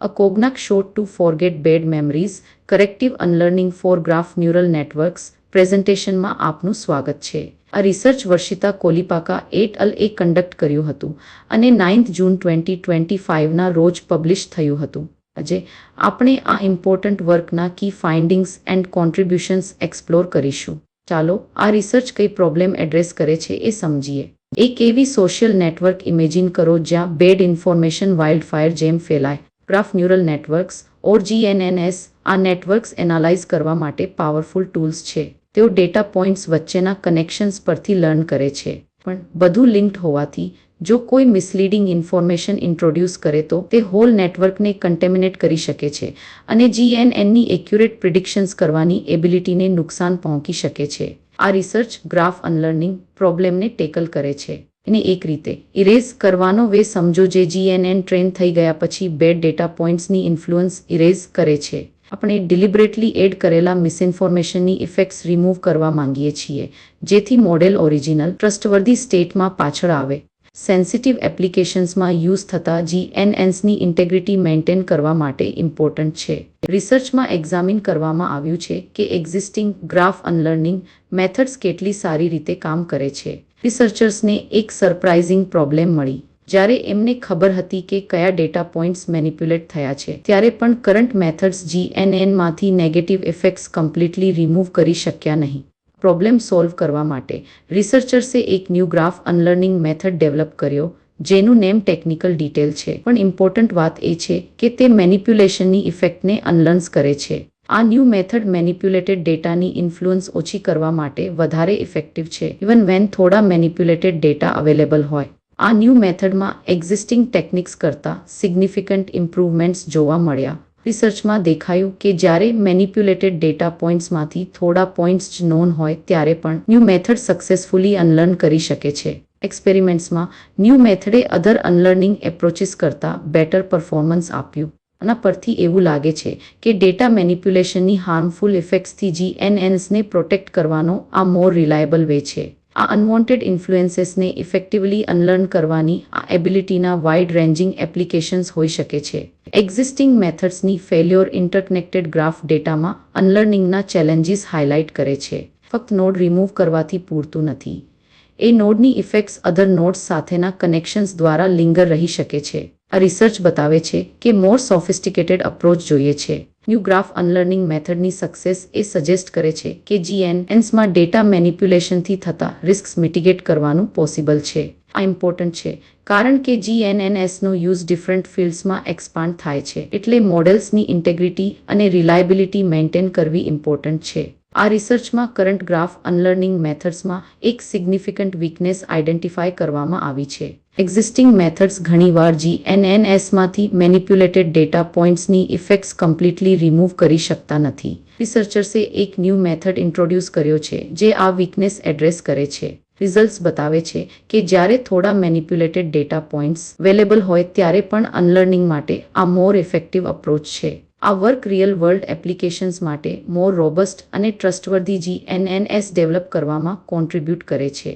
A cognac shot to forget bad memories, corrective unlearning for graph neural networks પ્રેઝન્ટેશનમાં આપનું સ્વાગત છે. આ રિસર્ચ વર્ષિતા કોલિપાકા એટ અલ એ conduct કર્યું હતું અને 9 જૂન 2025ના રોજ પબ્લિશ થયું હતું. આજે આપણે આ important વર્કના key findings and કોન્ટ્રીબ્યુશન્સ explore કરીશું. ચાલો આ રિસર્ચ કઈ પ્રોબ્લેમ એડ્રેસ કરે છે એ સમજીએ. એક એવી સોશિયલ નેટવર્ક ઇમેજિન કરો જ્યાં બેડ ઇન્ફોર્મેશન વાઇલ્ડફાયર જેમ ફેલાય. ગ્રાફ ન્યુરલ નેટવર્ક્સ ઓર GNNs આ નેટવર્ક્સ એનાલાઇઝ કરવા માટે પાવરફુલ ટૂલ્સ છે. તેઓ ડેટા પોઇન્ટ્સ વચ્ચેના કનેક્શન્સ પરથી લર્ન કરે છે, પણ બધું લિંક્ડ હોવાથી જો કોઈ મિસલીડિંગ ઇન્ફોર્મેશન ઇન્ટ્રોડ્યુસ કરે તો તે હોલ નેટવર્કને કન્ટેમિનેટ કરી શકે છે અને GNNની એક્યુરેટ પ્રિડિક્શન્સ કરવાની એબિલિટીને નુકસાન પહોંચી શકે છે. આ રિસર્ચ ગ્રાફ અનલર્નિંગ પ્રોબ્લેમને ટેકલ કરે છે. એને એક રીતે ઇરેઝ કરવાનો વે સમજો જે GNN ટ્રેન થઈ ગયા પછી બેડ ડેટા પોઇન્ટ્સની ઇન્ફ્લુઅન્સ ઇરેઝ કરે છે. આપણે ડિલિબરેટલી એડ કરેલા મિસઇન્ફોર્મેશનની ઇફેક્ટ્સ રિમૂવ કરવા માંગીએ છીએ જેથી મોડેલ ઓરિજિનલ ટ્રસ્ટવર્ધી સ્ટેટમાં પાછળ આવે. સેન્સિટિવ એપ્લિકેશન્સમાં યુઝ થતા GNNsની ઇન્ટેગ્રિટી મેન્ટેન કરવા માટે ઇમ્પોર્ટન્ટ છે. રિસર્ચમાં એક્ઝામિન કરવામાં આવ્યું છે કે એક્ઝિસ્ટિંગ ગ્રાફ અનલર્નિંગ મેથડ્સ કેટલી સારી રીતે કામ કરે છે. રિસર્ચર્સને એક સરપ્રાઇઝિંગ પ્રોબ્લેમ મળી. જ્યારે એમને ખબર હતી કે કયા ડેટા પોઇન્ટ્સ મેનિપ્યુલેટ થયા છે, ત્યારે પણ કરંટ મેથડ્સ GNNમાંથી નેગેટિવ ઇફેક્ટ્સ કમ્પ્લીટલી રિમૂવ કરી શક્યા નહીં. પ્રોબ્લેમ સોલ્વ કરવા માટે રિસર્ચર્સે એક new graph unlearning method develop કર્યો જેનું નેમ ટેકનિકલ ડિટેલ છે, પણ ઇમ્પોર્ટન્ટ વાત એ છે કે તે મેનિપ્યુલેશનની ઇફેક્ટને અનલર્ન્સ કરે છે. આ ન્યૂ મેથડ મેનિપ્યુલેટેડ ડેટાની ઇન્ફ્લુઅન્સ ઓછી કરવા માટે વધારે ઇફેક્ટિવ છે, ઇવન વેન થોડા મેનિપ્યુલેટેડ ડેટા અવેલેબલ હોય. આ ન્યૂ મેથડમાં એક્ઝિસ્ટિંગ ટેકનિક્સ કરતાં સિગ્નિફિકન્ટ ઇમ્પ્રુવમેન્ટ્સ જોવા મળ્યા. રિસર્ચમાં દેખાયું કે જ્યારે મેનિપ્યુલેટેડ ડેટા પોઇન્ટ્સમાંથી થોડા પોઇન્ટ્સ જ નોન હોય ત્યારે પણ ન્યૂ મેથડ સક્સેસફુલી અનલર્ન કરી શકે છે. એક્સપેરિમેન્ટ્સમાં ન્યૂ મેથડે અધર અનલર્નિંગ એપ્રોચીસ કરતાં બેટર પરફોર્મન્સ આપ્યું. આના પરથી એવું લાગે છે કે ડેટા મેનિપ્યુલેશનની હાર્મફુલ ઇફેક્ટ્સથી GNNsને પ્રોટેક્ટ કરવાનો આ મોર રિલાયેબલ વે છે. આ અનવોન્ટેડ ઇન્ફ્લુએન્સીસને ઇફેક્ટિવલી અનલર્ન કરવાની આ એબિલિટીના વાઇડ રેન્જિંગ એપ્લિકેશન્સ હોઈ શકે છે. એક્ઝિસ્ટિંગ મેથડ્સની ફેલ્યોર ઇન્ટરકનેક્ટેડ ગ્રાફ ડેટામાં અનલર્નિંગના ચેલેન્જીસ હાઇલાઇટ કરે છે. ફક્ત નોડ રિમૂવ કરવાથી પૂરતું નથી. એ નોડની ઇફેક્ટ્સ અધર નોડ્સ સાથેના કનેક્શન્સ દ્વારા લિંગર રહી શકે છે. આ રિસર્ચ બતાવે છે કે મોર સોફિસ્ટિકેટેડ અપ્રોચ જોઈએ છે. ન્યૂ ગ્રાફ અનલર્નિંગ મેથડની સક્સેસ એ સજેસ્ટ કરે છે કે GNNsમાં ડેટા મેનિપ્યુલેશનથી થતા રિસ્ક્સ મિટિગેટ કરવાનું પોસિબલ છે. આ ઇમ્પોર્ટન્ટ છે કારણ કે GNNsનો યુઝ ડિફરન્ટ ફિલ્ડ્સમાં એક્સપાન્ડ થાય છે, એટલે મોડેલ્સની ઇન્ટેગ્રિટી અને રિલાયબિલિટી મેન્ટેન કરવી ઇમ્પોર્ટન્ટ છે. આ રિસર્ચમાં કરંટ ગ્રાફ અનલર્નિંગ મેથડ્સમાં એક સિગ્નિફિકન્ટ વીકનેસ આઇડેન્ટિફાય કરવામાં આવી છે. એક્ઝિસ્ટિંગ મેથડ્સ ઘણીવાર GNNsમાંથી manipulated data પોઇન્ટ્સની effects completely remove કરી શકતા નથી. રિસર્ચર્સે એક ન્યૂ મેથડ ઇન્ટ્રોડ્યુસ કર્યો છે જે આ વીકનેસ એડ્રેસ કરે છે. રિઝલ્ટ્સ બતાવે છે કે જ્યારે થોડા મેનિપ્યુલેટેડ ડેટા પોઇન્ટ્સ અવેલેબલ હોય ત્યારે પણ અનલર્નિંગ માટે આ મોર ઇફેક્ટિવ અપ્રોચ છે. આ વર્ક રિયલ વર્લ્ડ એપ્લિકેશન્સ માટે મોર રોબસ્ટ અને ટ્રસ્ટવર્ધી GNNs ડેવલપ કરવામાં કોન્ટ્રીબ્યુટ કરે છે.